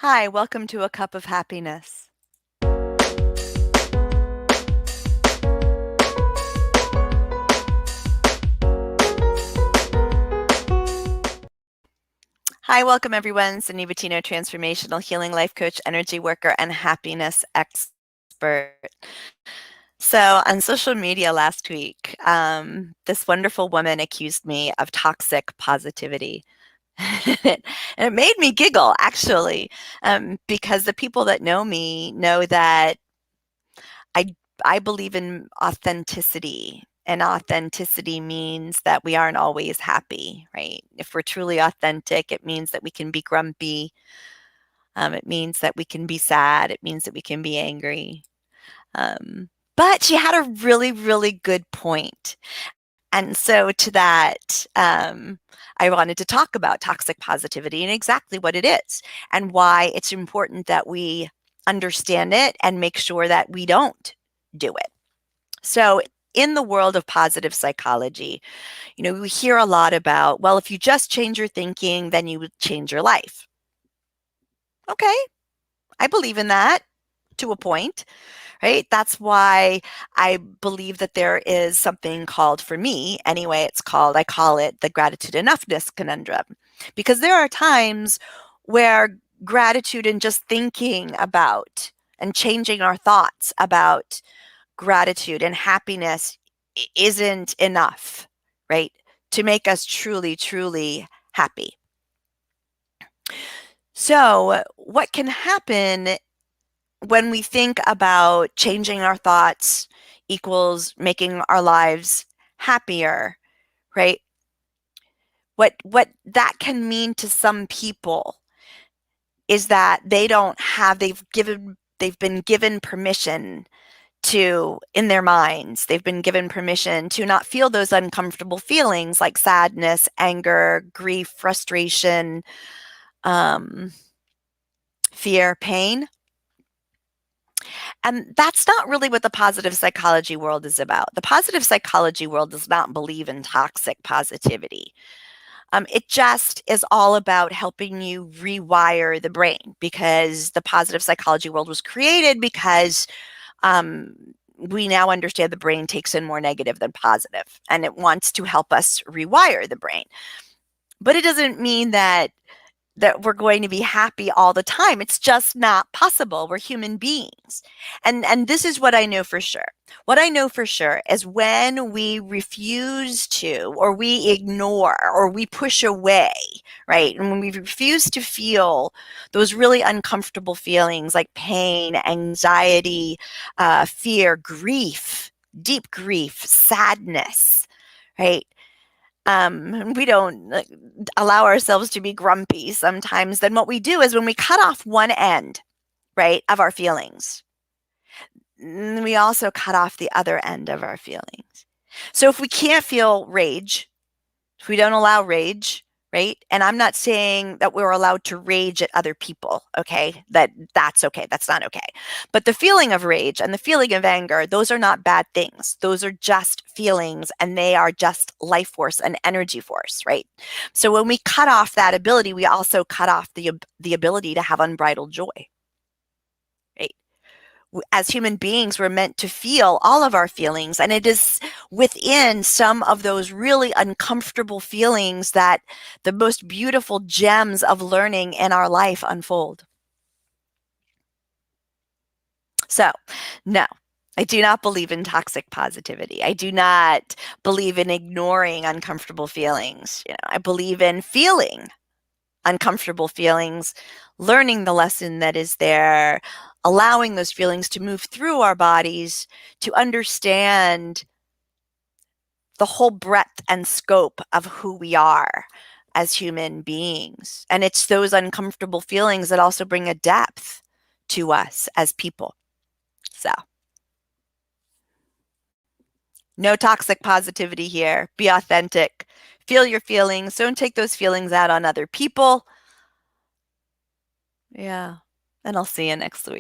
Hi, welcome to A Cup of Happiness. Hi, welcome everyone. Cindy Bettino, transformational healing life coach, energy worker, and happiness expert. So, on social media last week, this wonderful woman accused me of toxic positivity. And it made me giggle, actually, because the people that know me know that I I believe in authenticity, and authenticity means that we aren't always happy, right? If we're truly authentic, it means that we can be grumpy. It means that we can be sad. It means that we can be angry. But she had a really, really good point. And so to that, I wanted to talk about toxic positivity and exactly what it is and why it's important that we understand it and make sure that we don't do it. So, in the world of positive psychology, we hear a lot about, well, if you just change your thinking, then you would change your life. Okay, I believe in that to a point, right? That's why I believe that there is something called, for me anyway, I call it the gratitude enoughness conundrum. Because there are times where gratitude and just thinking about and changing our thoughts about gratitude and happiness isn't enough, right? To make us truly, truly happy. So, what can happen when we think about changing our thoughts equals making our lives happier, right? What that can mean to some people is that they've been given permission to, in their minds, they've been given permission to not feel those uncomfortable feelings like sadness, anger, grief, frustration, um, fear, pain. And that's not really what the positive psychology world is about. The positive psychology world does not believe in toxic positivity. It just is all about helping you rewire the brain, because the positive psychology world was created because um, we now understand the brain takes in more negative than positive, and it wants to help us rewire the brain. But it doesn't mean that we're going to be happy all the time. It's just not possible. We're human beings. And this is what I know for sure. What I know for sure is when we refuse to, or we ignore, or we push away, right? And when we refuse to feel those really uncomfortable feelings like pain, anxiety, fear, grief, deep grief, sadness, right? We don't allow ourselves to be grumpy sometimes, then what we do is when we cut off one end, right, of our feelings, we also cut off the other end of our feelings. So if we can't feel rage, if we don't allow rage, right? And I'm not saying that we're allowed to rage at other people, okay? That's okay. That's not okay. But the feeling of rage and the feeling of anger, those are not bad things. Those are just feelings, and they are just life force and energy force, right? So when we cut off that ability, we also cut off the ability to have unbridled joy, right? As human beings, we're meant to feel all of our feelings. And it is within some of those really uncomfortable feelings that the most beautiful gems of learning in our life unfold. So, no, I do not believe in toxic positivity. I do not believe in ignoring uncomfortable feelings. I believe in feeling uncomfortable feelings, learning the lesson that is there, allowing those feelings to move through our bodies to understand the whole breadth and scope of who we are as human beings. And it's those uncomfortable feelings that also bring a depth to us as people. So, no toxic positivity here. Be authentic. Feel your feelings. Don't take those feelings out on other people. Yeah. And I'll see you next week.